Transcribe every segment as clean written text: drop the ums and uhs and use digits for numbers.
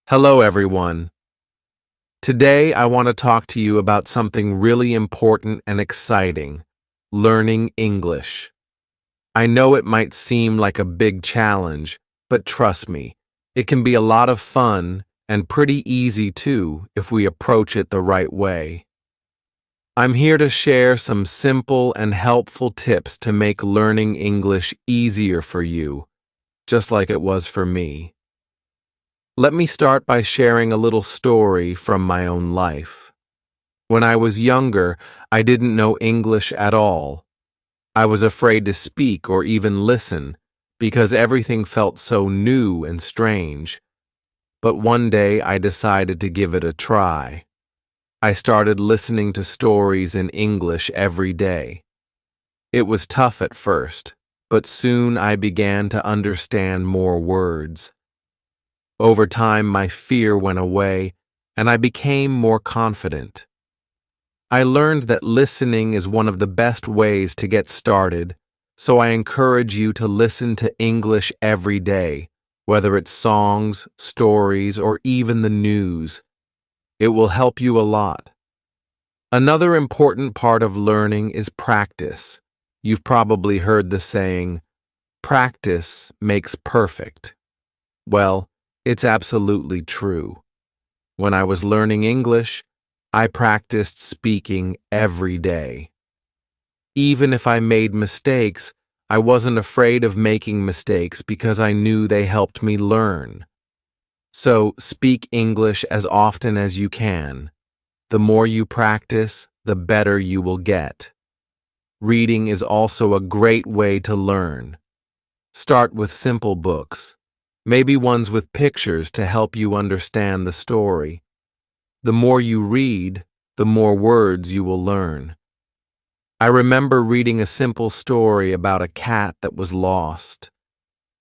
Hello, everyone. Today, I want to talk to you about something really important and exciting: learning English. I know it might seem like a big challenge, but trust me, it can be a lot of fun and pretty easy too if we approach it the right way. I'm here to share some simple and helpful tips to make learning English easier for you, just like it was for me. Let me start by sharing a little story from my own life. When I was younger, I didn't know English at all. I was afraid to speak or even listen because everything felt so new and strange. But one day I decided to give it a try. I started listening to stories in English every day. It was tough at first, but soon I began to understand more words. Over time, my fear went away, and I became more confident. I learned that listening is one of the best ways to get started, so I encourage you to listen to English every day, whether it's songs, stories, or even the news. It will help you a lot. Another important part of learning is practice. You've probably heard the saying, "Practice makes perfect." Well, it's absolutely true. When I was learning English, I practiced speaking every day. Even if I made mistakes, I wasn't afraid of making mistakes because I knew they helped me learn. So, speak English as often as you can. The more you practice, the better you will get. Reading is also a great way to learn. Start with simple books. Maybe ones with pictures to help you understand the story. The more you read, the more words you will learn. I remember reading a simple story about a cat that was lost.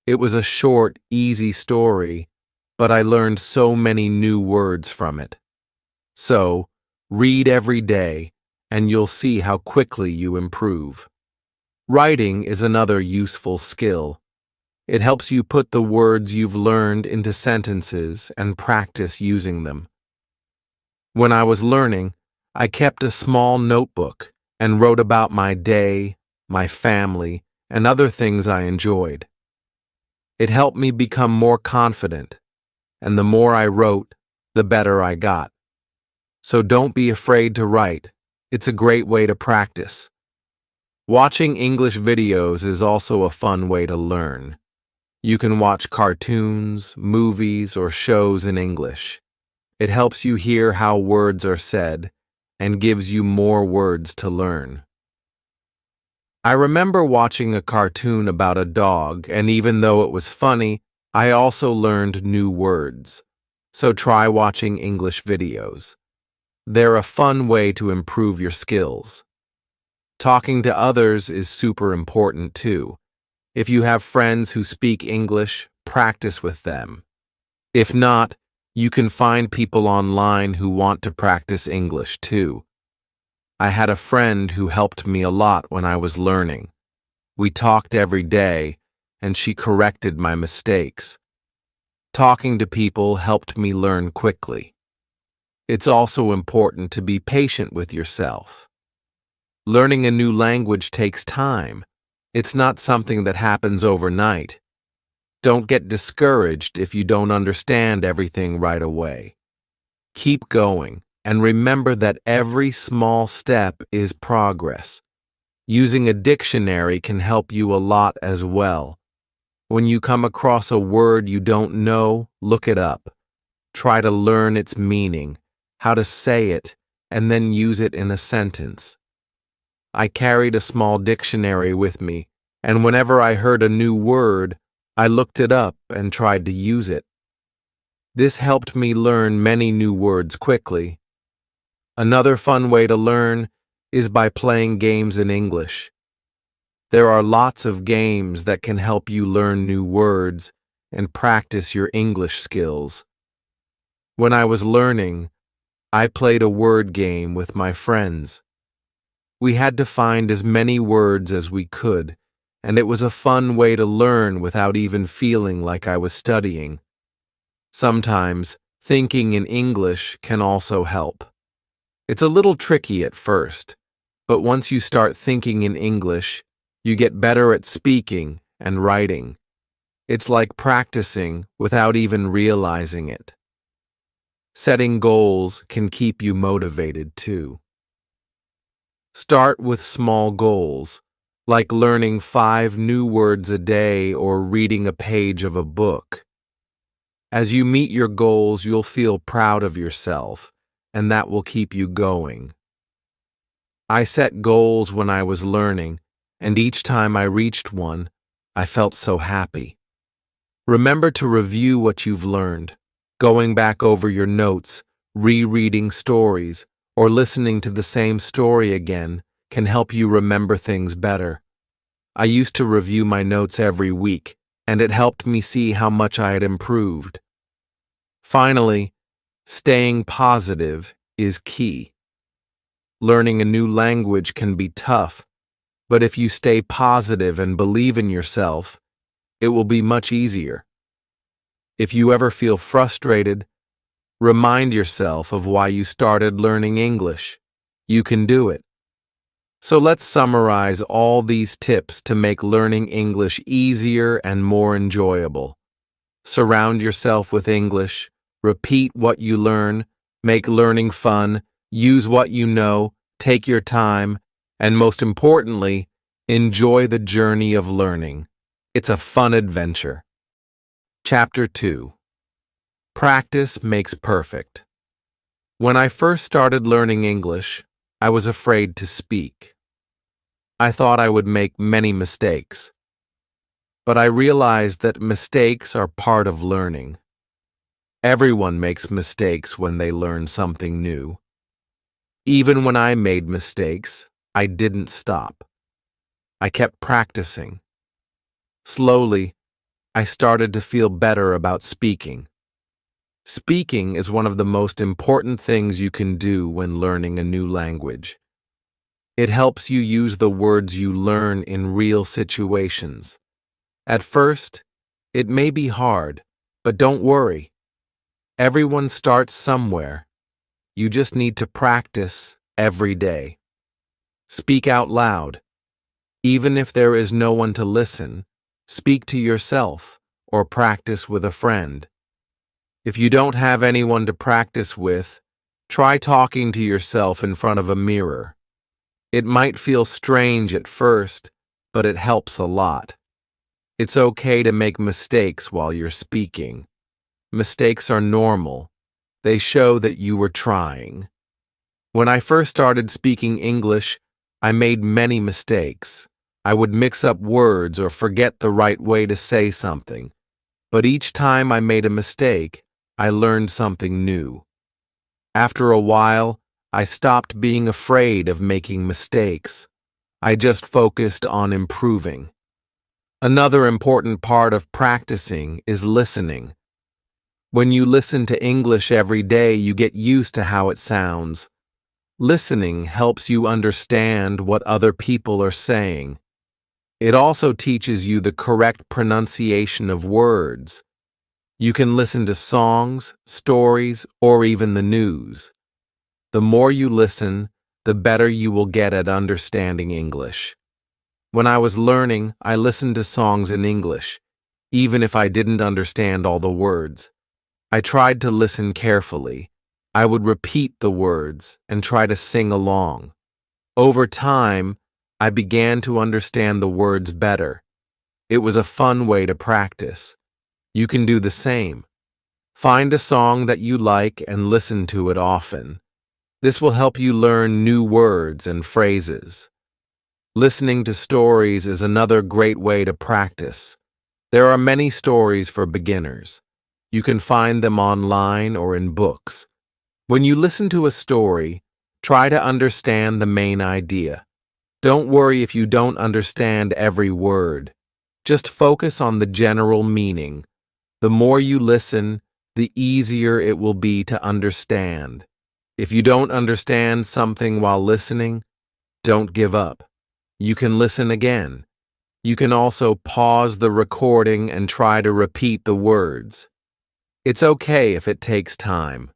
It was a short, easy story, but I learned so many new words from it. So, read every day, and you'll see how quickly you improve. Writing is another useful skill. It helps you put the words you've learned into sentences and practice using them. When I was learning, I kept a small notebook and wrote about my day, my family, and other things I enjoyed. It helped me become more confident, and the more I wrote, the better I got. So don't be afraid to write. It's a great way to practice. Watching English videos is also a fun way to learn. You can watch cartoons, movies, or shows in English. It helps you hear how words are said and gives you more words to learn. I remember watching a cartoon about a dog, and even though it was funny, I also learned new words. So try watching English videos. They're a fun way to improve your skills. Talking to others is super important too. If you have friends who speak English, practice with them. If not, you can find people online who want to practice English too. I had a friend who helped me a lot when I was learning. We talked every day, and she corrected my mistakes. Talking to people helped me learn quickly. It's also important to be patient with yourself. Learning a new language takes time. It's not something that happens overnight. Don't get discouraged if you don't understand everything right away. Keep going, and remember that every small step is progress. Using a dictionary can help you a lot as well. When you come across a word you don't know, look it up. Try to learn its meaning, how to say it, and then use it in a sentence. I carried a small dictionary with me, and whenever I heard a new word, I looked it up and tried to use it. This helped me learn many new words quickly. Another fun way to learn is by playing games in English. There are lots of games that can help you learn new words and practice your English skills. When I was learning, I played a word game with my friends. We had to find as many words as we could, and it was a fun way to learn without even feeling like I was studying. Sometimes, Thinking in English can also help. It's a little tricky at first, but once you start thinking in English, you get better at speaking and writing. It's like practicing without even realizing it. Setting goals can keep you motivated too. Start with small goals, like learning 5 new words a day or reading a page of a book. As you meet your goals, you'll feel proud of yourself, and that will keep you going. I set goals when I was learning, and each time I reached one, I felt so happy. Remember to review what you've learned, going back over your notes, rereading stories, or listening to the same story again can help you remember things better. I used to review my notes every week, and it helped me see how much I had improved. Finally, staying positive is key. Learning a new language can be tough, but if you stay positive and believe in yourself, it will be much easier. If you ever feel frustrated, remind yourself of why you started learning English. You can do it. So let's summarize all these tips to make learning English easier and more enjoyable. Surround yourself with English, repeat what you learn, make learning fun, use what you know, take your time, and most importantly, enjoy the journey of learning. It's a fun adventure. Chapter 2. Practice makes perfect. When I first started learning English, I was afraid to speak. I thought I would make many mistakes. But I realized that mistakes are part of learning. Everyone makes mistakes when they learn something new. Even when I made mistakes, I didn't stop. I kept practicing. Slowly, I started to feel better about speaking. Speaking is one of the most important things you can do when learning a new language. It helps you use the words you learn in real situations. At first, it may be hard, but don't worry. Everyone starts somewhere. You just need to practice every day. Speak out loud. Even if there is no one to listen, speak to yourself or practice with a friend. If you don't have anyone to practice with, try talking to yourself in front of a mirror. It might feel strange at first, but it helps a lot. It's okay to make mistakes while you're speaking. Mistakes are normal. They show that you were trying. When I first started speaking English, I made many mistakes. I would mix up words or forget the right way to say something. But each time I made a mistake, I learned something new. After a while, I stopped being afraid of making mistakes. I just focused on improving. Another important part of practicing is listening. When you listen to English every day, you get used to how it sounds. Listening helps you understand what other people are saying. It also teaches you the correct pronunciation of words. You can listen to songs, stories, or even the news. The more you listen, the better you will get at understanding English. When I was learning, I listened to songs in English, even if I didn't understand all the words. I tried to listen carefully. I would repeat the words and try to sing along. Over time, I began to understand the words better. It was a fun way to practice. You can do the same. Find a song that you like and listen to it often. This will help you learn new words and phrases. Listening to stories is another great way to practice. There are many stories for beginners. You can find them online or in books. When you listen to a story, try to understand the main idea. Don't worry if you don't understand every word. Just focus on the general meaning. The more you listen, the easier it will be to understand. If you don't understand something while listening, don't give up. You can listen again. You can also pause the recording and try to repeat the words. It's okay if it takes time.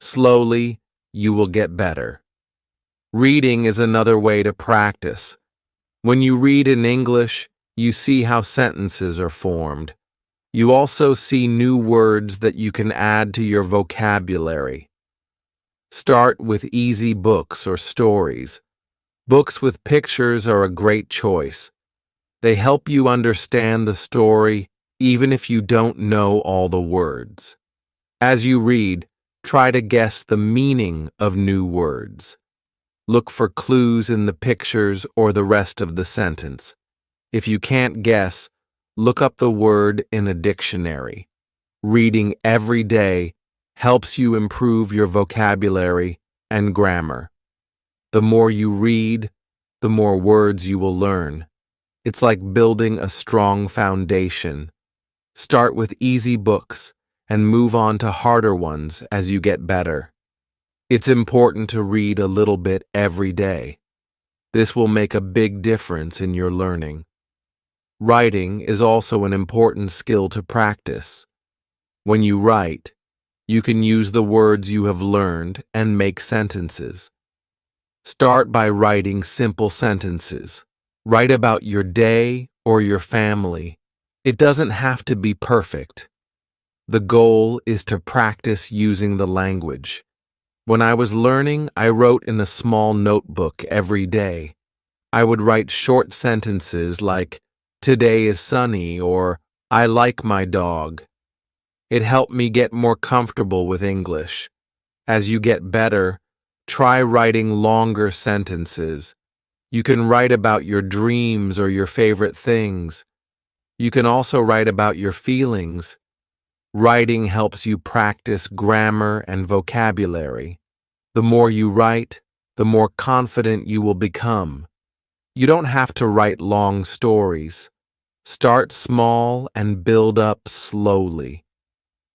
Slowly, you will get better. Reading is another way to practice. When you read in English, you see how sentences are formed. You also see new words that you can add to your vocabulary. Start with easy books or stories. Books with pictures are a great choice. They help you understand the story even if you don't know all the words. As you read, try to guess the meaning of new words. Look for clues in the pictures or the rest of the sentence. If you can't guess, look up the word in a dictionary. Reading every day helps you improve your vocabulary and grammar. The more you read, the more words you will learn. It's like building a strong foundation. Start with easy books and move on to harder ones as you get better. It's important to read a little bit every day. This will make a big difference in your learning. Writing is also an important skill to practice. When you write, you can use the words you have learned and make sentences. Start by writing simple sentences. Write about your day or your family. It doesn't have to be perfect. The goal is to practice using the language. When I was learning, I wrote in a small notebook every day. I would write short sentences like, "Today is sunny," or "I like my dog." It helped me get more comfortable with English. As you get better, try writing longer sentences. You can write about your dreams or your favorite things. You can also write about your feelings. Writing helps you practice grammar and vocabulary. The more you write, the more confident you will become. You don't have to write long stories. Start small and build up slowly.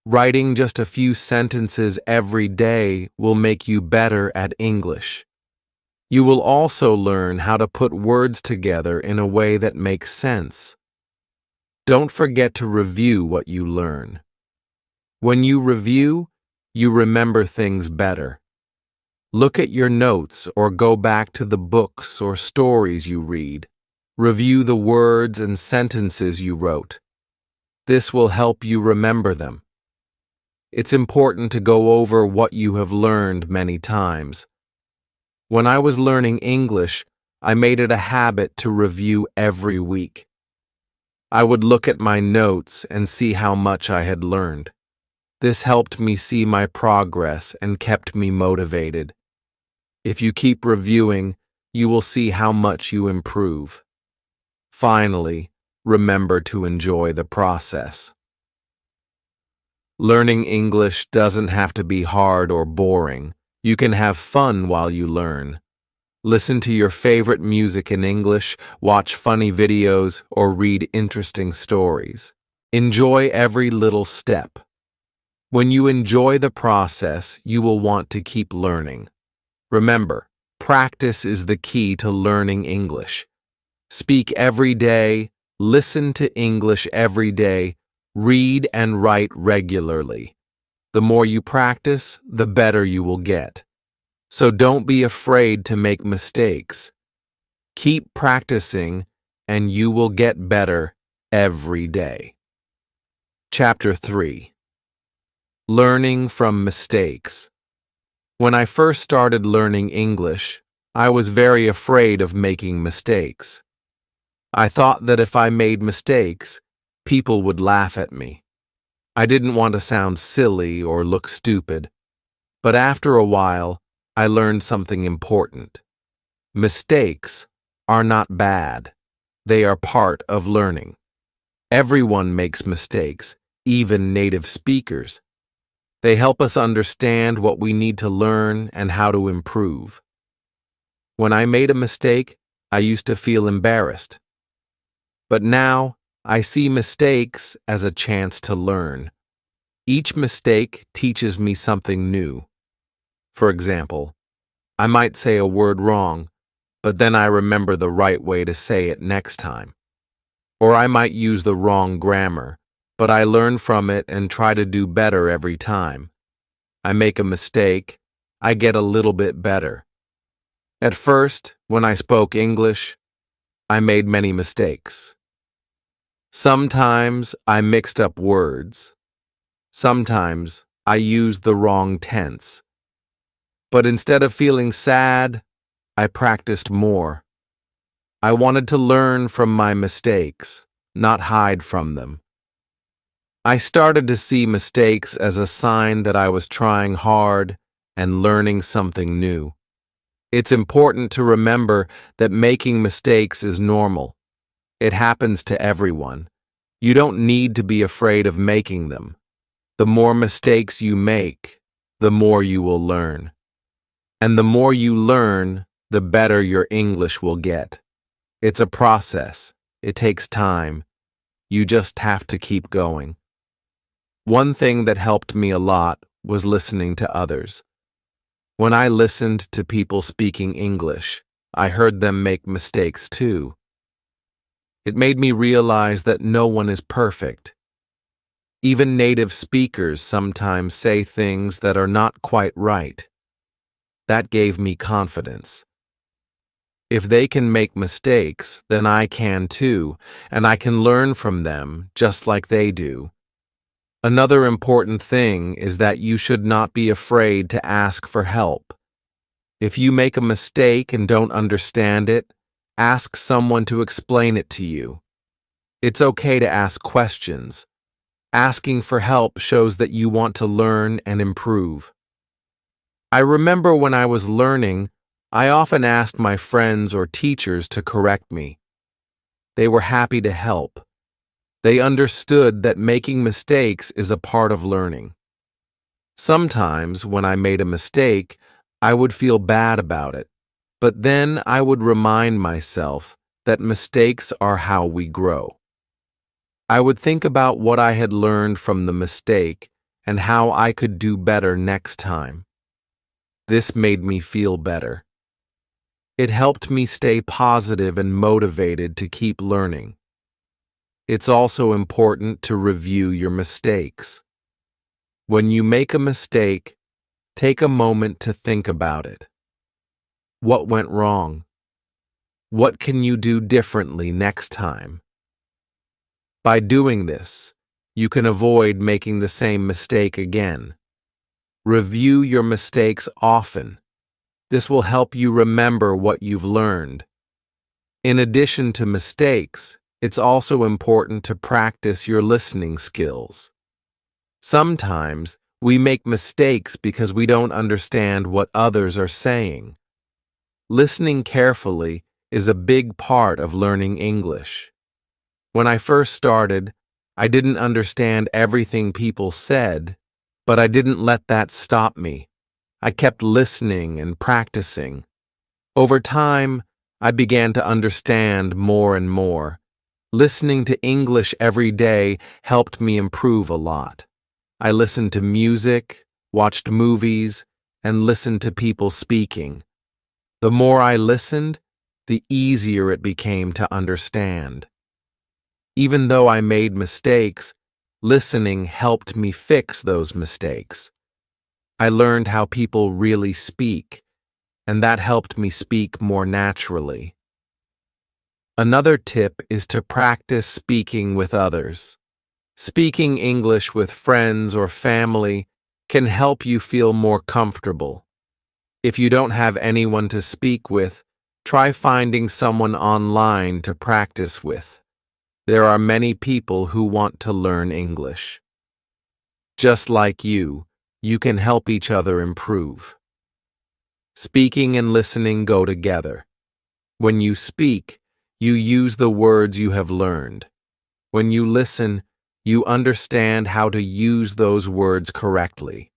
Writing just a few sentences every day will make you better at English. You will also learn how to put words together in a way that makes sense. Don't forget to review what you learn. When you review, you remember things better. Look at your notes or go back to the books or stories you read. Review the words and sentences you wrote. This will help you remember them. It's important to go over what you have learned many times. When I was learning English, I made it a habit to review every week. I would look at my notes and see how much I had learned. This helped me see my progress and kept me motivated. If you keep reviewing, you will see how much you improve. Finally, remember to enjoy the process. Learning English doesn't have to be hard or boring. You can have fun while you learn. Listen to your favorite music in English, watch funny videos, or read interesting stories. Enjoy every little step. When you enjoy the process, you will want to keep learning. Remember, practice is the key to learning English. Speak every day, listen to English every day, read and write regularly. The more you practice, the better you will get. So don't be afraid to make mistakes. Keep practicing, and you will get better every day. Chapter 3. Learning from mistakes. When I first started learning English, I was very afraid of making mistakes. I thought that if I made mistakes, people would laugh at me. I didn't want to sound silly or look stupid. But after a while, I learned something important. Mistakes are not bad. They are part of learning. Everyone makes mistakes, even native speakers. They help us understand what we need to learn and how to improve. When I made a mistake, I used to feel embarrassed. But now, I see mistakes as a chance to learn. Each mistake teaches me something new. For example, I might say a word wrong, but then I remember the right way to say it next time. Or I might use the wrong grammar, but I learn from it and try to do better every time. I make a mistake, I get a little bit better. At first, when I spoke English, I made many mistakes. Sometimes I mixed up words. Sometimes I used the wrong tense. But instead of feeling sad, I practiced more. I wanted to learn from my mistakes, not hide from them. I started to see mistakes as a sign that I was trying hard and learning something new. It's important to remember that making mistakes is normal. It happens to everyone. You don't need to be afraid of making them. The more mistakes you make, the more you will learn. And the more you learn, the better your English will get. It's a process. It takes time. You just have to keep going. One thing that helped me a lot was listening to others. When I listened to people speaking English, I heard them make mistakes too. It made me realize that no one is perfect. Even native speakers sometimes say things that are not quite right. That gave me confidence. If they can make mistakes, then I can too, and I can learn from them just like they do. Another important thing is that you should not be afraid to ask for help. If you make a mistake and don't understand it, ask someone to explain it to you. It's okay to ask questions. Asking for help shows that you want to learn and improve. I remember when I was learning, I often asked my friends or teachers to correct me. They were happy to help. They understood that making mistakes is a part of learning. Sometimes, when I made a mistake, I would feel bad about it, but then I would remind myself that mistakes are how we grow. I would think about what I had learned from the mistake and how I could do better next time. This made me feel better. It helped me stay positive and motivated to keep learning. It's also important to review your mistakes. When you make a mistake, take a moment to think about it. What went wrong? What can you do differently next time? By doing this, you can avoid making the same mistake again. Review your mistakes often. This will help you remember what you've learned. In addition to mistakes, it's also important to practice your listening skills. Sometimes we make mistakes because we don't understand what others are saying. Listening carefully is a big part of learning English. When I first started, I didn't understand everything people said, but I didn't let that stop me. I kept listening and practicing. Over time, I began to understand more and more. Listening to English every day helped me improve a lot. I listened to music, watched movies, and listened to people speaking. The more I listened, the easier it became to understand. Even though I made mistakes, listening helped me fix those mistakes. I learned how people really speak, and that helped me speak more naturally. Another tip is to practice speaking with others. Speaking English with friends or family can help you feel more comfortable. If you don't have anyone to speak with, try finding someone online to practice with. There are many people who want to learn English. Just like you can help each other improve. Speaking and listening go together. When you speak, you use the words you have learned. When you listen, you understand how to use those words correctly.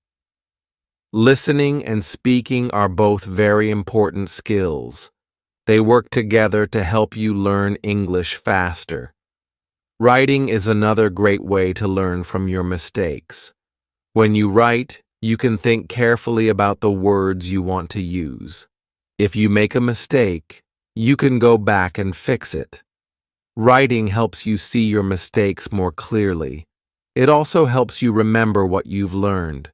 Listening and speaking are both very important skills. They work together to help you learn English faster. Writing is another great way to learn from your mistakes. When you write, you can think carefully about the words you want to use. If you make a mistake, you can go back and fix it. Writing helps you see your mistakes more clearly. It also helps you remember what you've learned.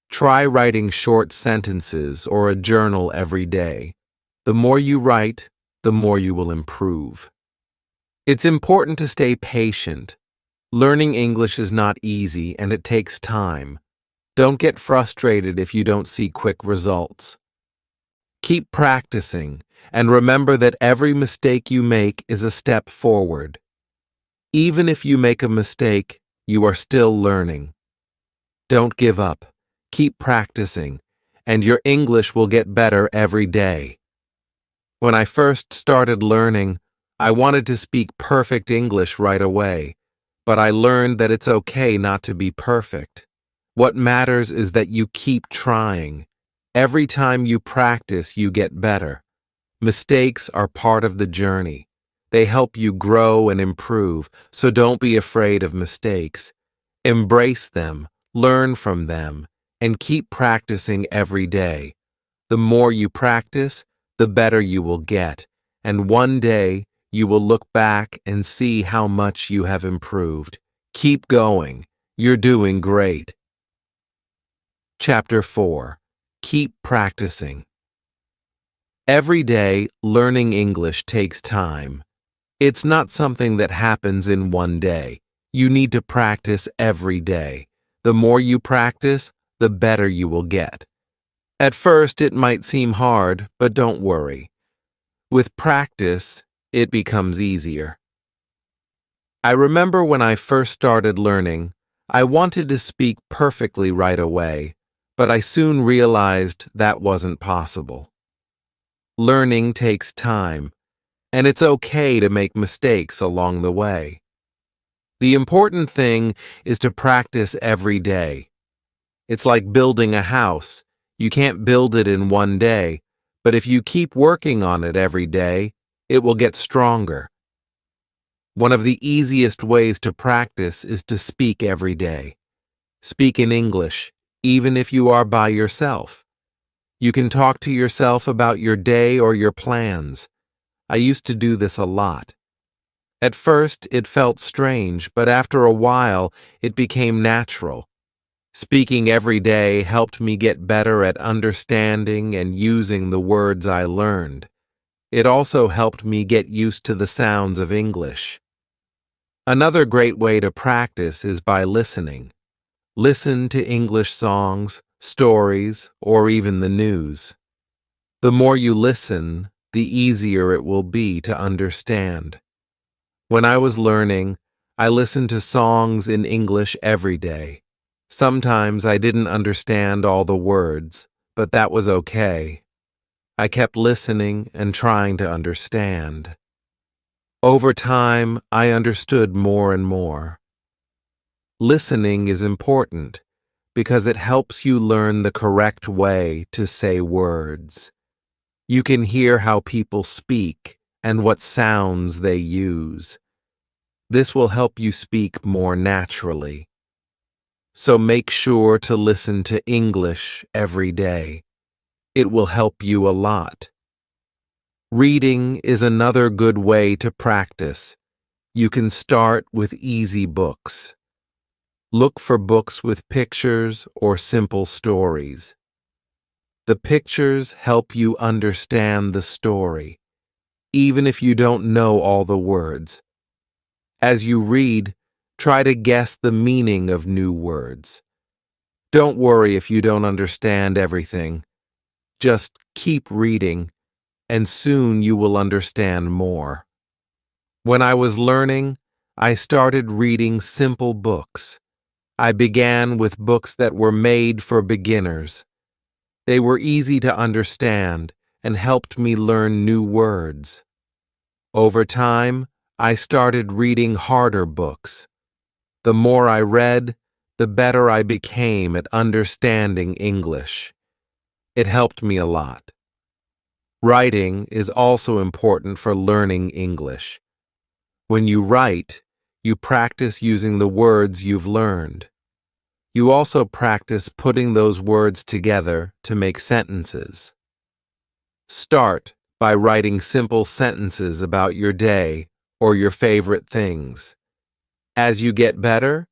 Try writing short sentences or a journal every day. The more you write, the more you will improve. It's important to stay patient. Learning English is not easy and it takes time. Don't get frustrated if you don't see quick results. Keep practicing and remember that every mistake you make is a step forward. Even if you make a mistake, you are still learning. Don't give up. Keep practicing, and your English will get better every day. When I first started learning, I wanted to speak perfect English right away, but I learned that it's okay not to be perfect. What matters is that you keep trying. Every time you practice, you get better. Mistakes are part of the journey. They help you grow and improve, so don't be afraid of mistakes. Embrace them, learn from them, and keep practicing every day. The more you practice, the better you will get, and one day you will look back and see how much you have improved. Keep going. You're doing great. Chapter 4. Keep practicing. Every day, learning English takes time. It's not something that happens in one day. You need to practice every day. The more you practice, the better you will get. At first, it might seem hard, but don't worry. With practice, it becomes easier. I remember when I first started learning, I wanted to speak perfectly right away, but I soon realized that wasn't possible. Learning takes time, and it's okay to make mistakes along the way. The important thing is to practice every day. It's like building a house. You can't build it in one day, but if you keep working on it every day, it will get stronger. One of the easiest ways to practice is to speak every day. Speak in English, even if you are by yourself. You can talk to yourself about your day or your plans. I used to do this a lot. At first, it felt strange, but after a while, it became natural. Speaking every day helped me get better at understanding and using the words I learned. It also helped me get used to the sounds of English. Another great way to practice is by listening. Listen to English songs, stories, or even the news. The more you listen, the easier it will be to understand. When I was learning, I listened to songs in English every day. Sometimes I didn't understand all the words, but that was okay. I kept listening and trying to understand. Over time, I understood more and more. Listening is important because it helps you learn the correct way to say words. You can hear how people speak and what sounds they use. This will help you speak more naturally. So make sure to listen to English every day. It will help you a lot. Reading is another good way to practice. You can start with easy books. Look for books with pictures or simple stories. The pictures help you understand the story, even if you don't know all the words. As you read, try to guess the meaning of new words. Don't worry if you don't understand everything. Just keep reading, and soon you will understand more. When I was learning, I started reading simple books. I began with books that were made for beginners. They were easy to understand and helped me learn new words. Over time, I started reading harder books. The more I read, the better I became at understanding English. It helped me a lot. Writing is also important for learning English. When you write, you practice using the words you've learned. You also practice putting those words together to make sentences. Start by writing simple sentences about your day or your favorite things. As you get better,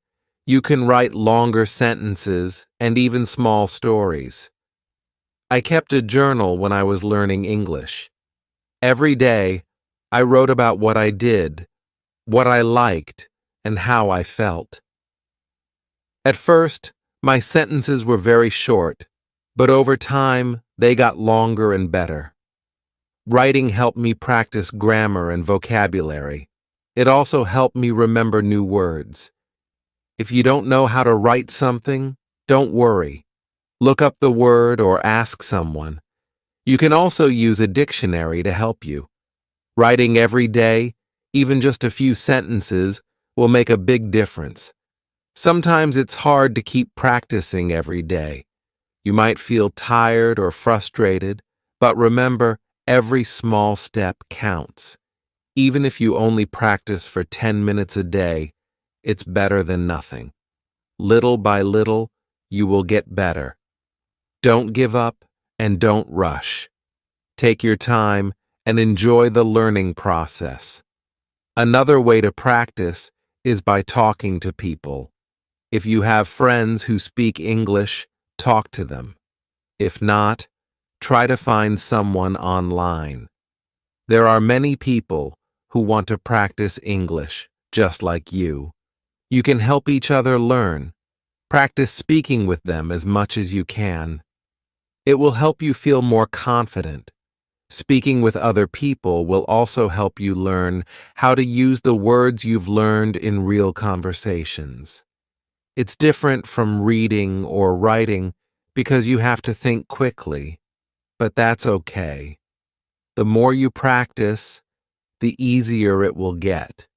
You can write longer sentences and even small stories. I kept a journal when I was learning English. Every day, I wrote about what I did, what I liked, and how I felt. At first, my sentences were very short, but over time, they got longer and better. Writing helped me practice grammar and vocabulary. It also helped me remember new words. If you don't know how to write something, don't worry. Look up the word or ask someone. You can also use a dictionary to help you. Writing every day, even just a few sentences, will make a big difference. Sometimes it's hard to keep practicing every day. You might feel tired or frustrated, but remember, every small step counts. Even if you only practice for 10 minutes a day, it's better than nothing. Little by little, you will get better. Don't give up and don't rush. Take your time and enjoy the learning process. Another way to practice is by talking to people. If you have friends who speak English, talk to them. If not, try to find someone online. There are many people who want to practice English, just like you. You can help each other learn. Practice speaking with them as much as you can. It will help you feel more confident. Speaking with other people will also help you learn how to use the words you've learned in real conversations. It's different from reading or writing because you have to think quickly, but that's okay. The more you practice, the easier it will get.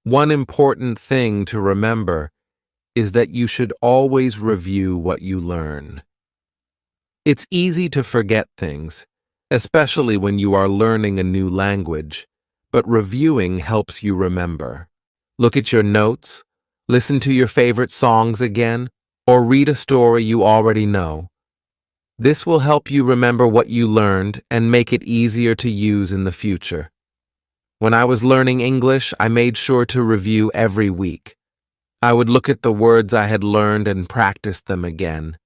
One important thing to remember is that you should always review what you learn. It's easy to forget things, especially when you are learning a new language, but reviewing helps you remember. Look at your notes, listen to your favorite songs again, or read a story you already know. This will help you remember what you learned and make it easier to use in the future. When I was learning English, I made sure to review every week. I would look at the words I had learned and practice them again.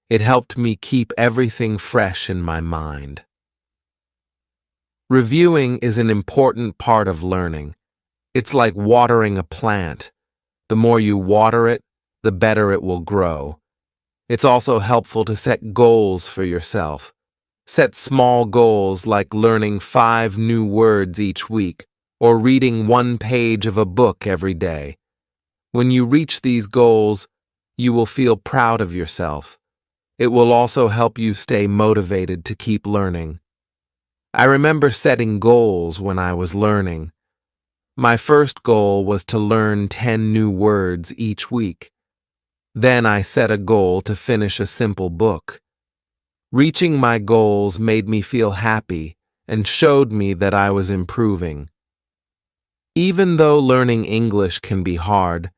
It helped me keep everything fresh in my mind. Reviewing is an important part of learning. It's like watering a plant. The more you water it, the better it will grow. It's also helpful to set goals for yourself. Set small goals like learning 5 new words each week or reading 1 page of a book every day. When you reach these goals, you will feel proud of yourself. It will also help you stay motivated to keep learning. I remember setting goals when I was learning. My first goal was to learn 10 new words each week. Then I set a goal to finish a simple book. Reaching my goals made me feel happy and showed me that I was improving. Even though learning English can be hard,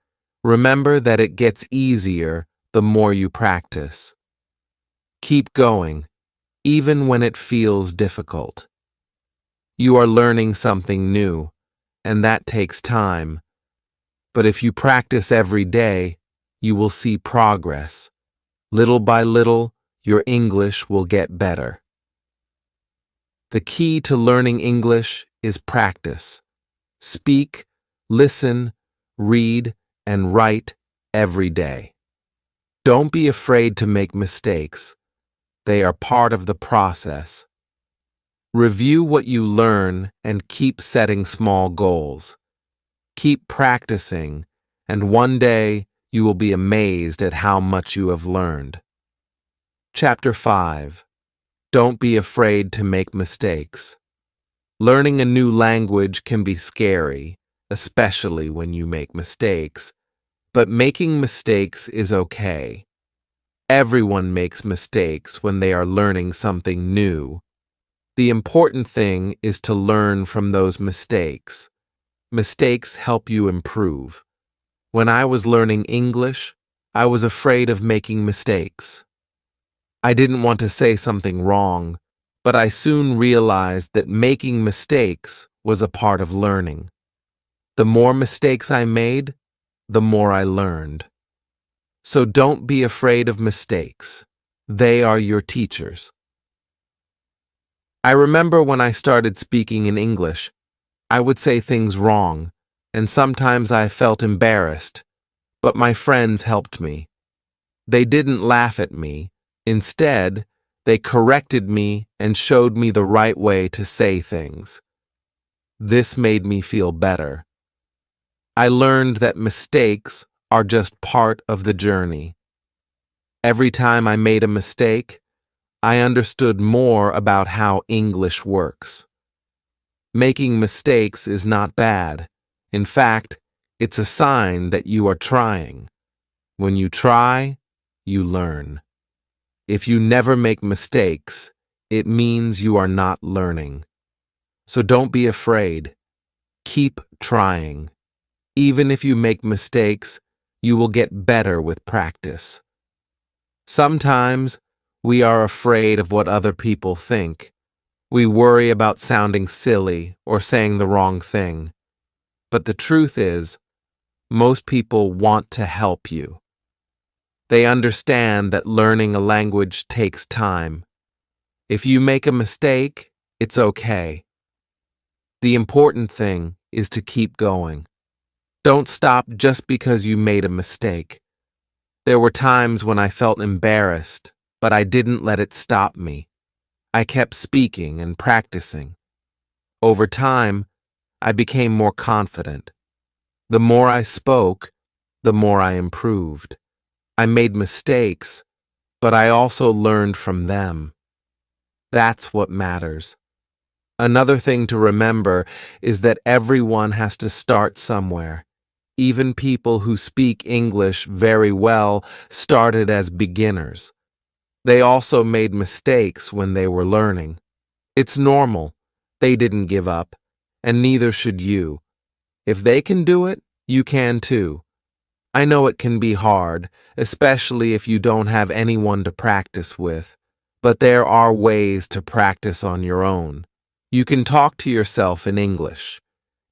remember that it gets easier the more you practice. Keep going, even when it feels difficult. You are learning something new, and that takes time. But if you practice every day, you will see progress. Little by little, your English will get better. The key to learning English is practice. Speak, listen, read, and write every day. Don't be afraid to make mistakes. They are part of the process. Review what you learn and keep setting small goals. Keep practicing, and one day you will be amazed at how much you have learned. Chapter 5. Don't be afraid to make mistakes. Learning a new language can be scary, especially when you make mistakes, but making mistakes is okay. Everyone makes mistakes when they are learning something new. The important thing is to learn from those mistakes. Mistakes help you improve. When I was learning English, I was afraid of making mistakes. I didn't want to say something wrong, but I soon realized that making mistakes was a part of learning. The more mistakes I made, the more I learned. So don't be afraid of mistakes. They are your teachers. I remember when I started speaking in English, I would say things wrong, and sometimes I felt embarrassed, but my friends helped me. They didn't laugh at me. Instead, they corrected me and showed me the right way to say things. This made me feel better. I learned that mistakes are just part of the journey. Every time I made a mistake, I understood more about how English works. Making mistakes is not bad. In fact, it's a sign that you are trying. When you try, you learn. If you never make mistakes, it means you are not learning. So don't be afraid. Keep trying. Even if you make mistakes, you will get better with practice. Sometimes we are afraid of what other people think. We worry about sounding silly or saying the wrong thing. But the truth is, most people want to help you. They understand that learning a language takes time. If you make a mistake, it's okay. The important thing is to keep going. Don't stop just because you made a mistake. There were times when I felt embarrassed, but I didn't let it stop me. I kept speaking and practicing. Over time, I became more confident. The more I spoke, the more I improved. I made mistakes, but I also learned from them. That's what matters. Another thing to remember is that everyone has to start somewhere. Even people who speak English very well started as beginners. They also made mistakes when they were learning. It's normal. They didn't give up, and neither should you. If they can do it, you can too. I know it can be hard, especially if you don't have anyone to practice with, but there are ways to practice on your own. You can talk to yourself in English.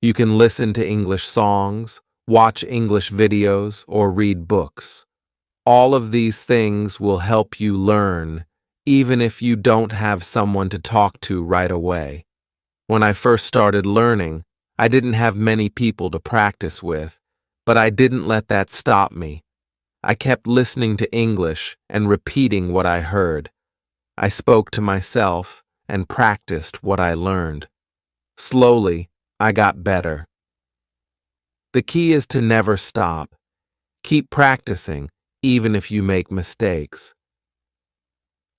You can listen to English songs, watch English videos, or read books. All of these things will help you learn, even if you don't have someone to talk to right away. When I first started learning, I didn't have many people to practice with, but I didn't let that stop me. I kept listening to English and repeating what I heard. I spoke to myself and practiced what I learned. Slowly, I got better. The key is to never stop. Keep practicing, even if you make mistakes.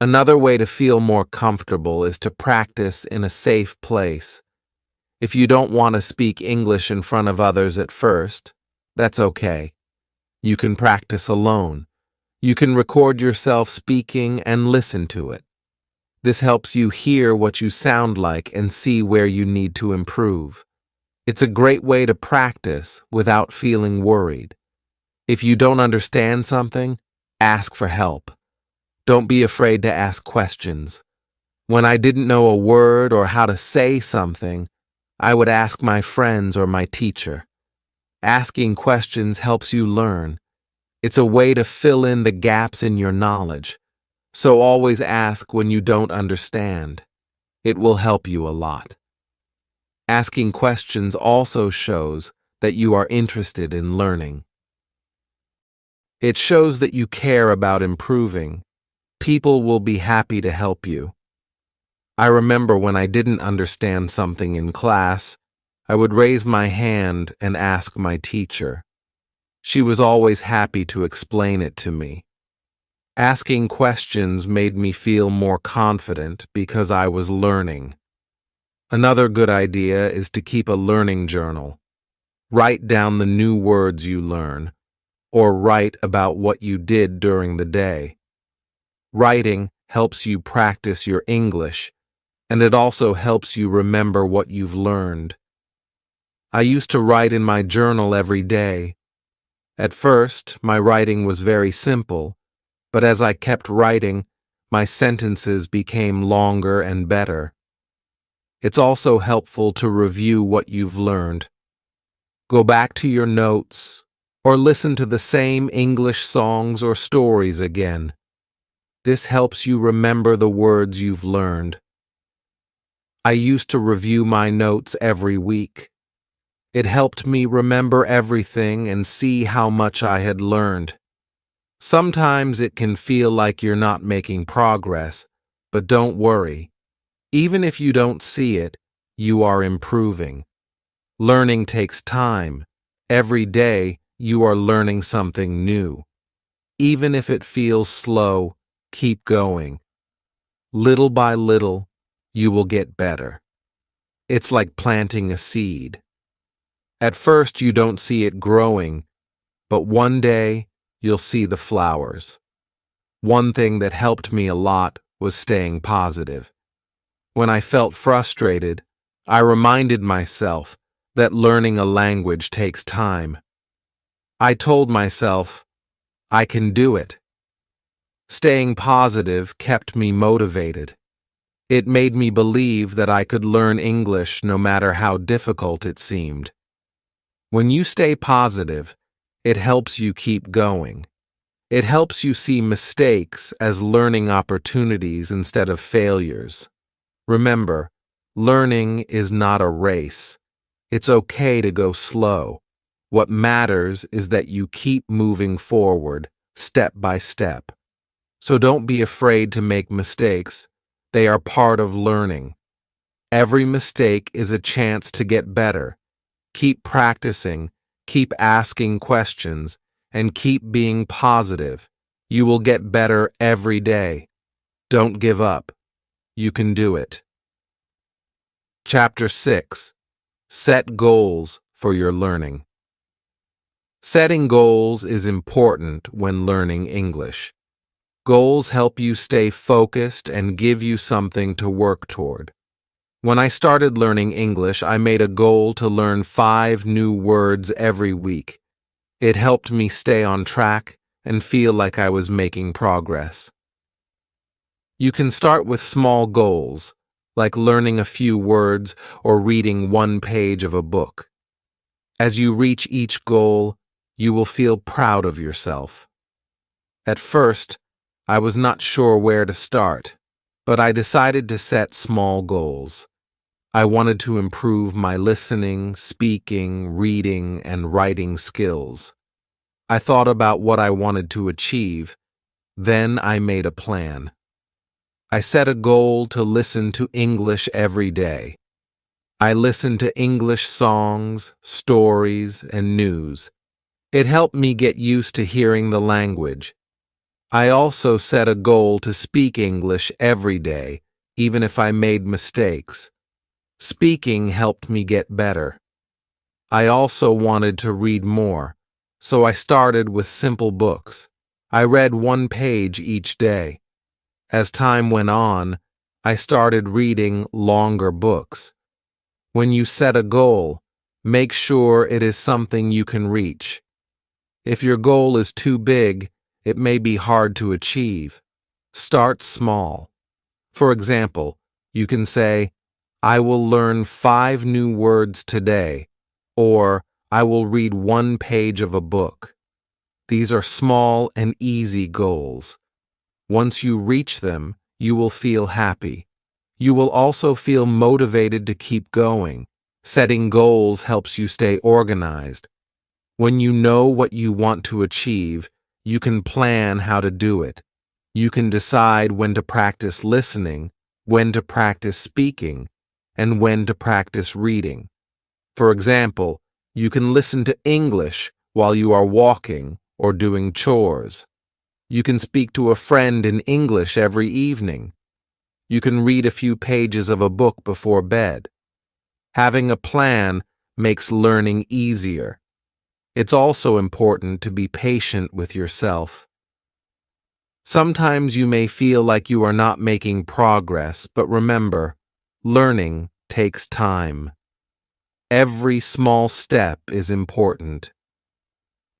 Another way to feel more comfortable is to practice in a safe place. If you don't want to speak English in front of others at first, that's okay. You can practice alone. You can record yourself speaking and listen to it. This helps you hear what you sound like and see where you need to improve. It's a great way to practice without feeling worried. If you don't understand something, ask for help. Don't be afraid to ask questions. When I didn't know a word or how to say something, I would ask my friends or my teacher. Asking questions helps you learn. It's a way to fill in the gaps in your knowledge. So always ask when you don't understand. It will help you a lot. Asking questions also shows that you are interested in learning. It shows that you care about improving. People will be happy to help you. I remember when I didn't understand something in class, I would raise my hand and ask my teacher. She was always happy to explain it to me. Asking questions made me feel more confident because I was learning. Another good idea is to keep a learning journal. Write down the new words you learn, or write about what you did during the day. Writing helps you practice your English, and it also helps you remember what you've learned. I used to write in my journal every day. At first, my writing was very simple, but as I kept writing, my sentences became longer and better. It's also helpful to review what you've learned. Go back to your notes, or listen to the same English songs or stories again. This helps you remember the words you've learned. I used to review my notes every week. It helped me remember everything and see how much I had learned. Sometimes it can feel like you're not making progress, but don't worry. Even if you don't see it, you are improving. Learning takes time. Every day, you are learning something new. Even if it feels slow, keep going. Little by little, you will get better. It's like planting a seed. At first, you don't see it growing, but one day, you'll see the flowers. One thing that helped me a lot was staying positive. When I felt frustrated, I reminded myself that learning a language takes time. I told myself, I can do it. Staying positive kept me motivated. It made me believe that I could learn English no matter how difficult it seemed. When you stay positive, it helps you keep going. It helps you see mistakes as learning opportunities instead of failures. Remember, learning is not a race. It's okay to go slow. What matters is that you keep moving forward, step by step. So don't be afraid to make mistakes. They are part of learning. Every mistake is a chance to get better. Keep practicing, keep asking questions, and keep being positive. You will get better every day. Don't give up. You can do it. Chapter 6. Set goals for your learning. Setting goals is important when learning English. Goals help you stay focused and give you something to work toward. When I started learning English, I made a goal to learn 5 new words every week. It helped me stay on track and feel like I was making progress. You can start with small goals, like learning a few words or reading 1 page of a book. As you reach each goal, you will feel proud of yourself. At first, I was not sure where to start, but I decided to set small goals. I wanted to improve my listening, speaking, reading, and writing skills. I thought about what I wanted to achieve. Then I made a plan. I set a goal to listen to English every day. I listened to English songs, stories, and news. It helped me get used to hearing the language. I also set a goal to speak English every day, even if I made mistakes. Speaking helped me get better. I also wanted to read more, so I started with simple books. I read 1 page each day. As time went on, I started reading longer books. When you set a goal, make sure it is something you can reach. If your goal is too big, it may be hard to achieve. Start small. For example, you can say, I will learn 5 new words today, or I will read 1 page of a book. These are small and easy goals. Once you reach them, you will feel happy. You will also feel motivated to keep going. Setting goals helps you stay organized. When you know what you want to achieve, you can plan how to do it. You can decide when to practice listening, when to practice speaking, and when to practice reading. For example, you can listen to English while you are walking or doing chores. You can speak to a friend in English every evening. You can read a few pages of a book before bed. Having a plan makes learning easier. It's also important to be patient with yourself. Sometimes you may feel like you are not making progress, but remember, learning takes time. Every small step is important.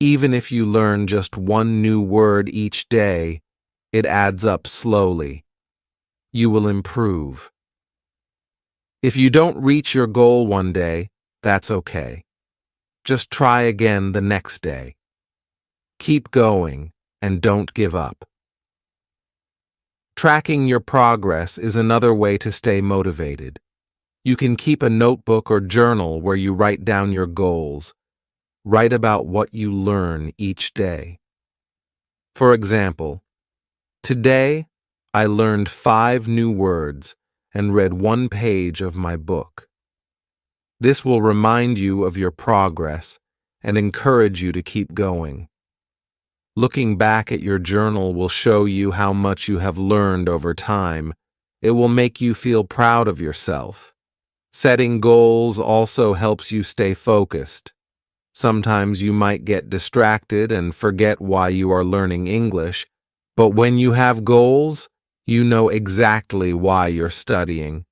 Even if you learn just 1 new word each day, it adds up slowly. You will improve. If you don't reach your goal one day, that's okay. Just try again the next day. Keep going and don't give up. Tracking your progress is another way to stay motivated. You can keep a notebook or journal where you write down your goals. Write about what you learn each day. For example, today I learned 5 new words and read 1 page of my book. This will remind you of your progress and encourage you to keep going. Looking back at your journal will show you how much you have learned over time. It will make you feel proud of yourself. Setting goals also helps you stay focused. Sometimes you might get distracted and forget why you are learning English, but when you have goals, you know exactly why you're studying.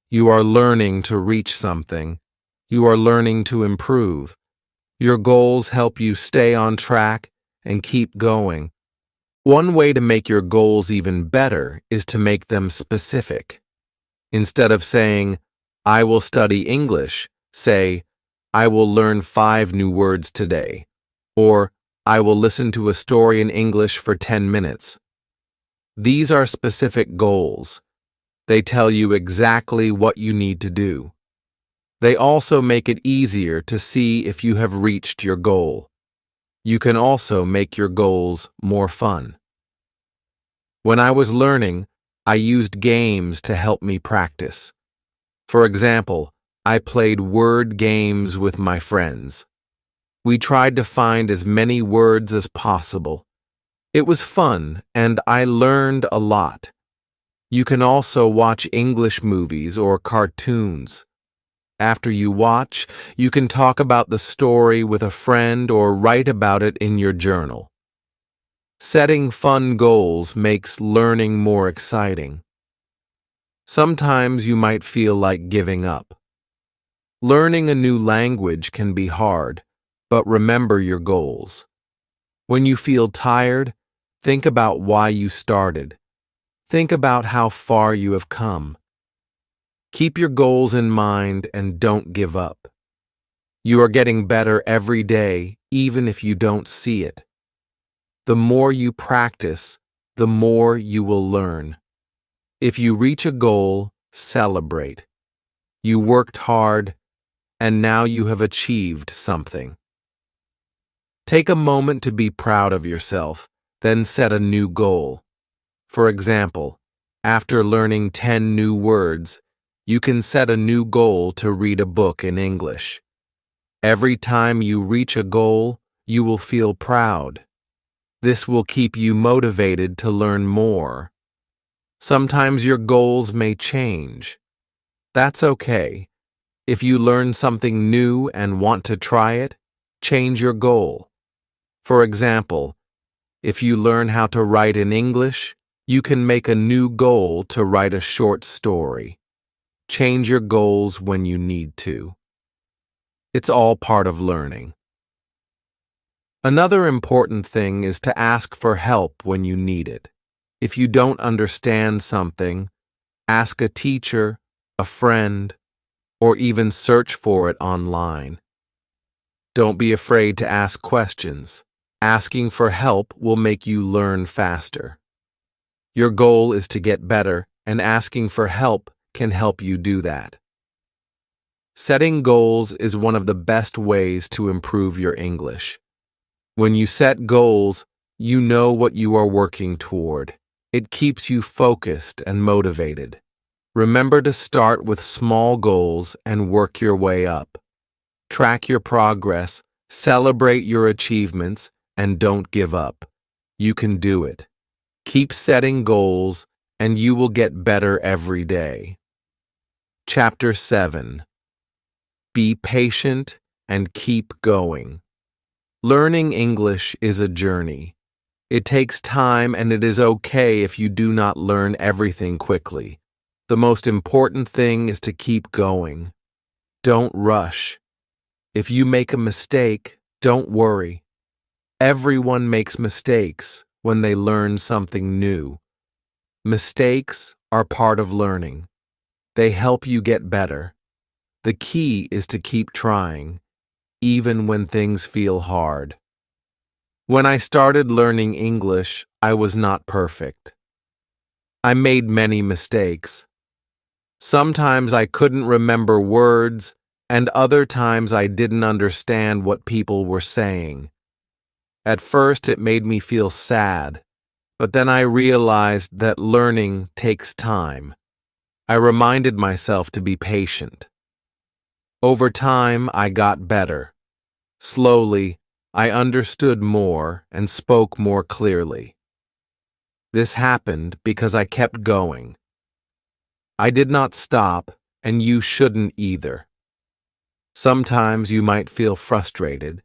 You are learning to reach something. You are learning to improve. Your goals help you stay on track and keep going. One way to make your goals even better is to make them specific. Instead of saying, I will study English, say, I will learn 5 new words today, or I will listen to a story in English for 10 minutes. These are specific goals. They tell you exactly what you need to do. They also make it easier to see if you have reached your goal. You can also make your goals more fun. When I was learning, I used games to help me practice. For example, I played word games with my friends. We tried to find as many words as possible. It was fun, and I learned a lot. You can also watch English movies or cartoons. After you watch, you can talk about the story with a friend or write about it in your journal. Setting fun goals makes learning more exciting. Sometimes you might feel like giving up. Learning a new language can be hard, but remember your goals. When you feel tired, think about why you started. Think about how far you have come. Keep your goals in mind and don't give up. You are getting better every day, even if you don't see it. The more you practice, the more you will learn. If you reach a goal, celebrate. You worked hard, and now you have achieved something. Take a moment to be proud of yourself, then set a new goal. For example, after learning 10 new words, you can set a new goal to read a book in English. Every time you reach a goal, you will feel proud. This will keep you motivated to learn more. Sometimes your goals may change. That's okay. If you learn something new and want to try it, change your goal. For example, if you learn how to write in English, you can make a new goal to write a short story. Change your goals when you need to. It's all part of learning. Another important thing is to ask for help when you need it. If you don't understand something, ask a teacher, a friend, or even search for it online. Don't be afraid to ask questions. Asking for help will make you learn faster. Your goal is to get better, and asking for help can help you do that. Setting goals is one of the best ways to improve your English. When you set goals, you know what you are working toward. It keeps you focused and motivated. Remember to start with small goals and work your way up. Track your progress, celebrate your achievements, and don't give up. You can do it. Keep setting goals, and you will get better every day. Chapter 7. Be patient and keep going. Learning English is a journey. It takes time, and it is okay if you do not learn everything quickly. The most important thing is to keep going. Don't rush. If you make a mistake, don't worry. Everyone makes mistakes when they learn something new. Mistakes are part of learning. They help you get better. The key is to keep trying, even when things feel hard. When I started learning English, I was not perfect. I made many mistakes. Sometimes I couldn't remember words, and other times I didn't understand what people were saying. At first, it made me feel sad, but then I realized that learning takes time. I reminded myself to be patient. Over time, I got better. Slowly, I understood more and spoke more clearly. This happened because I kept going. I did not stop, and you shouldn't either. Sometimes you might feel frustrated.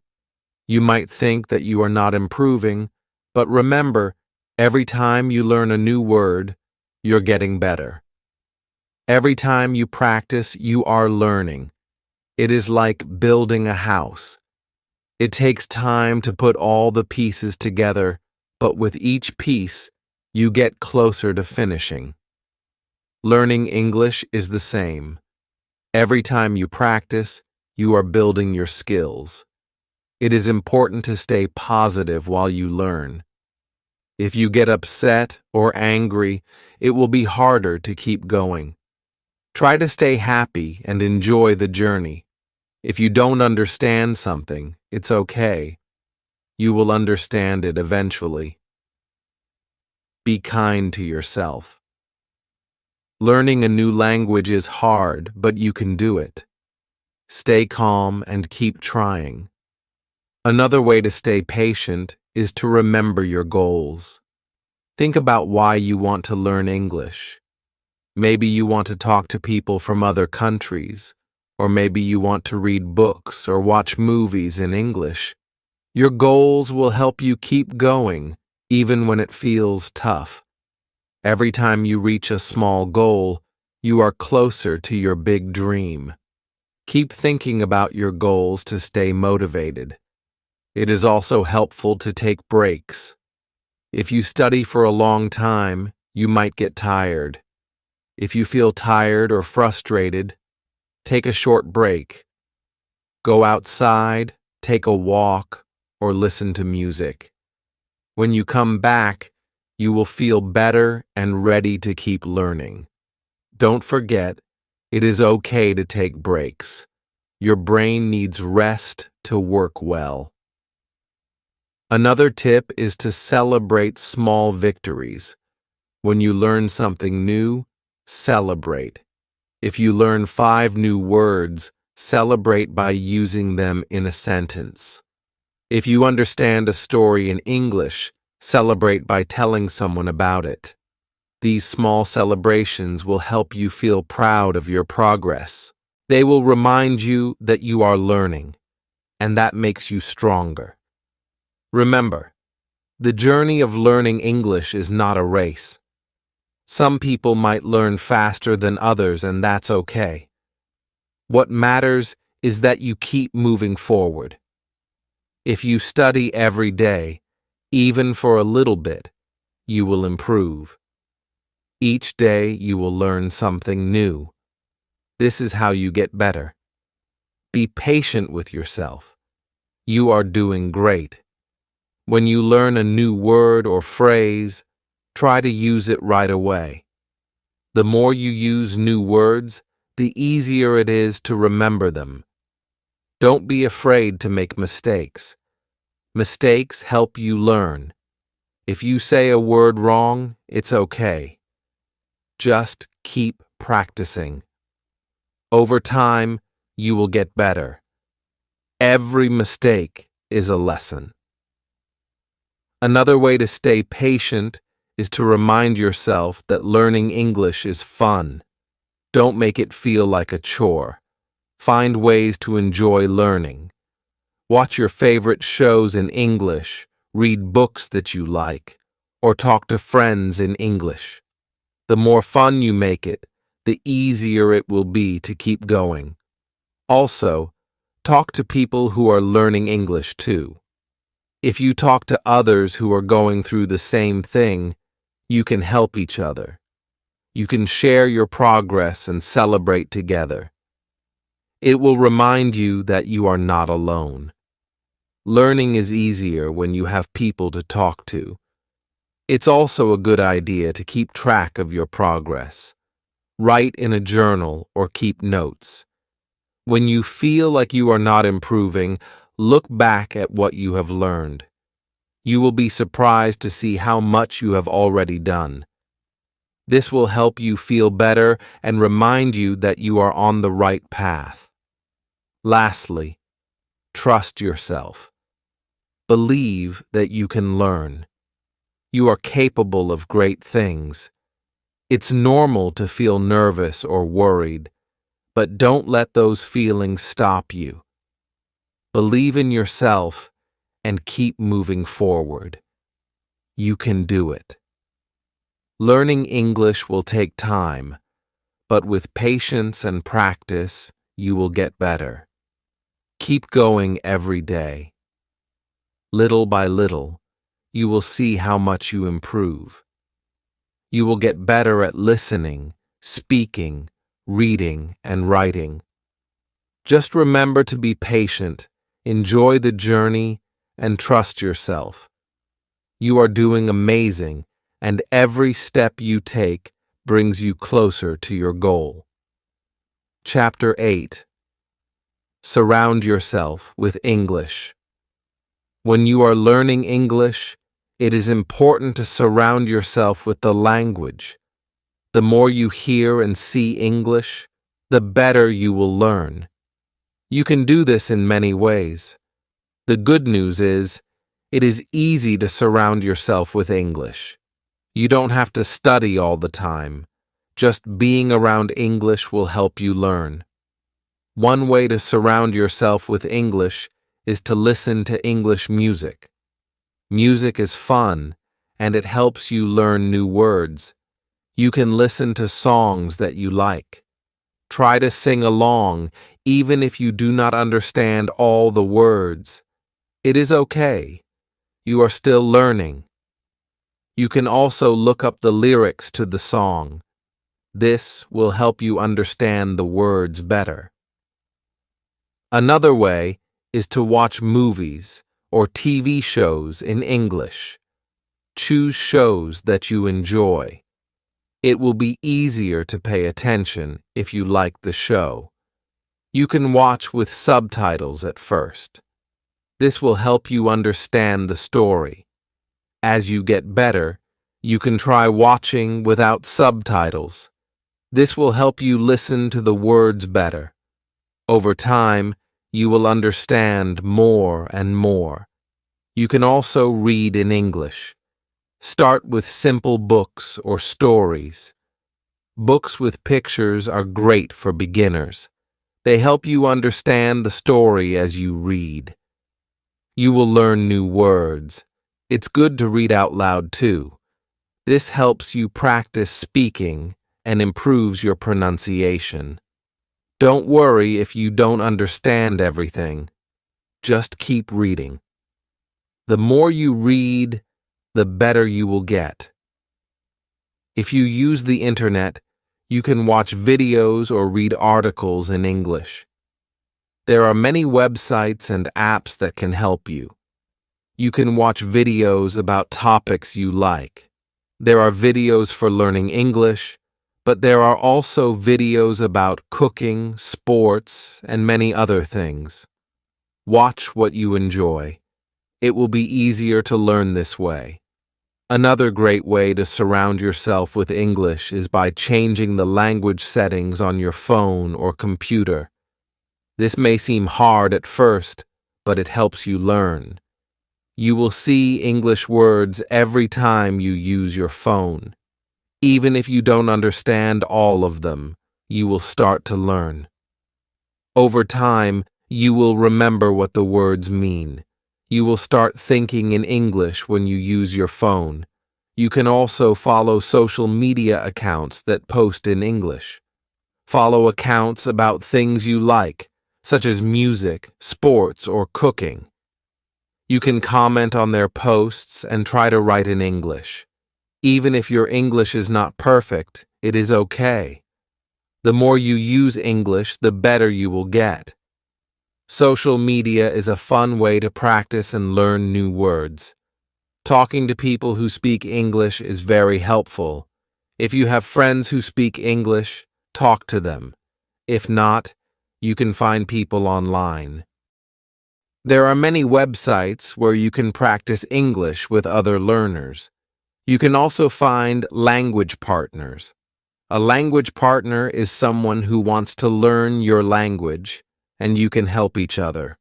You might think that you are not improving, but remember, every time you learn a new word, you're getting better. Every time you practice, you are learning. It is like building a house. It takes time to put all the pieces together, but with each piece, you get closer to finishing. Learning English is the same. Every time you practice, you are building your skills. It is important to stay positive while you learn. If you get upset or angry, it will be harder to keep going. Try to stay happy and enjoy the journey. If you don't understand something, it's okay. You will understand it eventually. Be kind to yourself. Learning a new language is hard, but you can do it. Stay calm and keep trying. Another way to stay patient is to remember your goals. Think about why you want to learn English. Maybe you want to talk to people from other countries, or maybe you want to read books or watch movies in English. Your goals will help you keep going, even when it feels tough. Every time you reach a small goal, you are closer to your big dream. Keep thinking about your goals to stay motivated. It is also helpful to take breaks. If you study for a long time, you might get tired. If you feel tired or frustrated, take a short break. Go outside, take a walk, or listen to music. When you come back, you will feel better and ready to keep learning. Don't forget, it is okay to take breaks. Your brain needs rest to work well. Another tip is to celebrate small victories. When you learn something new, celebrate. If you learn 5 new words, celebrate by using them in a sentence. If you understand a story in English, celebrate by telling someone about it. These small celebrations will help you feel proud of your progress. They will remind you that you are learning, and that makes you stronger. Remember, the journey of learning English is not a race. Some people might learn faster than others, and that's okay. What matters is that you keep moving forward. If you study every day, even for a little bit, you will improve. Each day you will learn something new. This is how you get better. Be patient with yourself. You are doing great. When you learn a new word or phrase, try to use it right away. The more you use new words, the easier it is to remember them. Don't be afraid to make mistakes. Mistakes help you learn. If you say a word wrong, it's okay. Just keep practicing. Over time, you will get better. Every mistake is a lesson. Another way to stay patient is to remind yourself that learning English is fun. Don't make it feel like a chore. Find ways to enjoy learning. Watch your favorite shows in English, read books that you like, or talk to friends in English. The more fun you make it, the easier it will be to keep going. Also, talk to people who are learning English too. If you talk to others who are going through the same thing, you can help each other. You can share your progress and celebrate together. It will remind you that you are not alone. Learning is easier when you have people to talk to. It's also a good idea to keep track of your progress. Write in a journal or keep notes. When you feel like you are not improving, look back at what you have learned. You will be surprised to see how much you have already done. This will help you feel better and remind you that you are on the right path. Lastly, trust yourself. Believe that you can learn. You are capable of great things. It's normal to feel nervous or worried, but don't let those feelings stop you. Believe in yourself and keep moving forward. You can do it. Learning English will take time, but with patience and practice, you will get better. Keep going every day. Little by little, you will see how much you improve. You will get better at listening, speaking, reading, and writing. Just remember to be patient, enjoy the journey, and trust yourself. You are doing amazing, and every step you take brings you closer to your goal. Chapter 8. Surround yourself with English. When you are learning English, it is important to surround yourself with the language. The more you hear and see English, the better you will learn. You can do this in many ways. The good news is, it is easy to surround yourself with English. You don't have to study all the time. Just being around English will help you learn. One way to surround yourself with English is to listen to English music. Music is fun, and it helps you learn new words. You can listen to songs that you like. Try to sing along, even if you do not understand all the words. It is okay. You are still learning. You can also look up the lyrics to the song. This will help you understand the words better. Another way is to watch movies or TV shows in English. Choose shows that you enjoy. It will be easier to pay attention if you like the show. You can watch with subtitles at first. This will help you understand the story. As you get better, you can try watching without subtitles. This will help you listen to the words better. Over time, you will understand more and more. You can also read in English. Start with simple books or stories. Books with pictures are great for beginners. They help you understand the story as you read. You will learn new words. It's good to read out loud too. This helps you practice speaking and improves your pronunciation. Don't worry if you don't understand everything. Just keep reading. The more you read, the better you will get. If you use the internet, you can watch videos or read articles in English. There are many websites and apps that can help you. You can watch videos about topics you like. There are videos for learning English, but there are also videos about cooking, sports, and many other things. Watch what you enjoy. It will be easier to learn this way. Another great way to surround yourself with English is by changing the language settings on your phone or computer. This may seem hard at first, but it helps you learn. You will see English words every time you use your phone. Even if you don't understand all of them, you will start to learn. Over time, you will remember what the words mean. You will start thinking in English when you use your phone. You can also follow social media accounts that post in English. Follow accounts about things you like, such as music, sports, or cooking. You can comment on their posts and try to write in English. Even if your English is not perfect, it is okay. The more you use English, the better you will get. Social media is a fun way to practice and learn new words. Talking to people who speak English is very helpful. If you have friends who speak English, talk to them. If not, you can find people online. There are many websites where you can practice English with other learners. You can also find language partners. A language partner is someone who wants to learn your language, and you can help each other.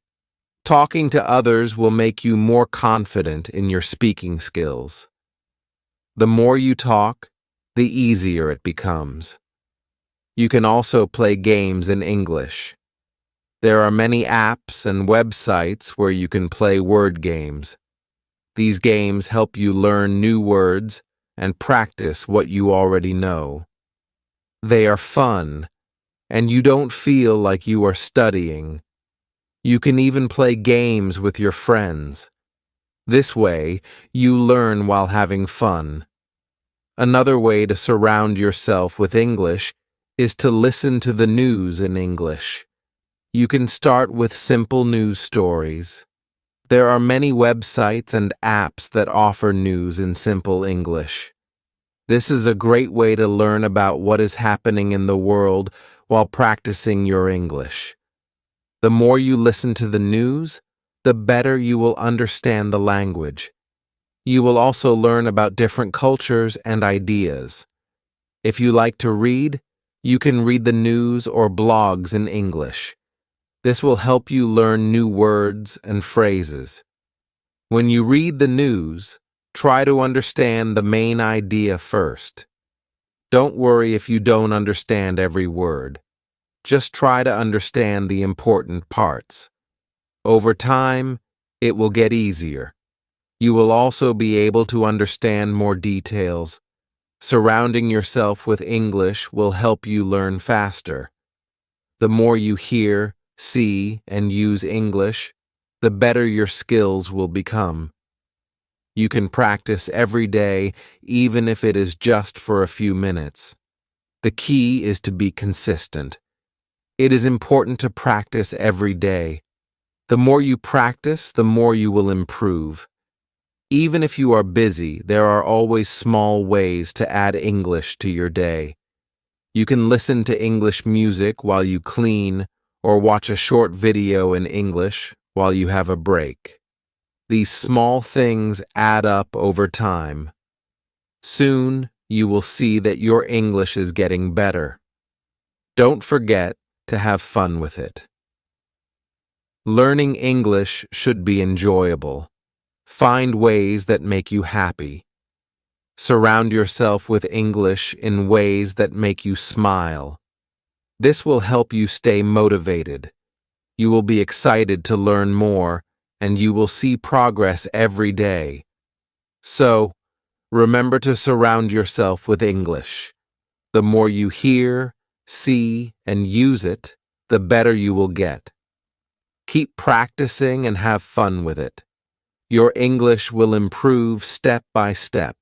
Talking to others will make you more confident in your speaking skills. The more you talk, the easier it becomes. You can also play games in English. There are many apps and websites where you can play word games. These games help you learn new words and practice what you already know. They are fun, and you don't feel like you are studying. You can even play games with your friends. This way, you learn while having fun. Another way to surround yourself with English is to listen to the news in English. You can start with simple news stories. There are many websites and apps that offer news in simple English. This is a great way to learn about what is happening in the world while practicing your English. The more you listen to the news, the better you will understand the language. You will also learn about different cultures and ideas. If you like to read, you can read the news or blogs in English. This will help you learn new words and phrases. When you read the news, try to understand the main idea first. Don't worry if you don't understand every word. Just try to understand the important parts. Over time, it will get easier. You will also be able to understand more details. Surrounding yourself with English will help you learn faster. The more you hear, see, and use English, the better your skills will become. You can practice every day, even if it is just for a few minutes. The key is to be consistent. It is important to practice every day. The more you practice, the more you will improve. Even if you are busy, there are always small ways to add English to your day. You can listen to English music while you clean, or watch a short video in English while you have a break. These small things add up over time. Soon, you will see that your English is getting better. Don't forget to have fun with it. Learning English should be enjoyable. Find ways that make you happy. Surround yourself with English in ways that make you smile. This will help you stay motivated. You will be excited to learn more, and you will see progress every day. So, remember to surround yourself with English. The more you hear, see, and use it, the better you will get. Keep practicing and have fun with it. Your English will improve step by step.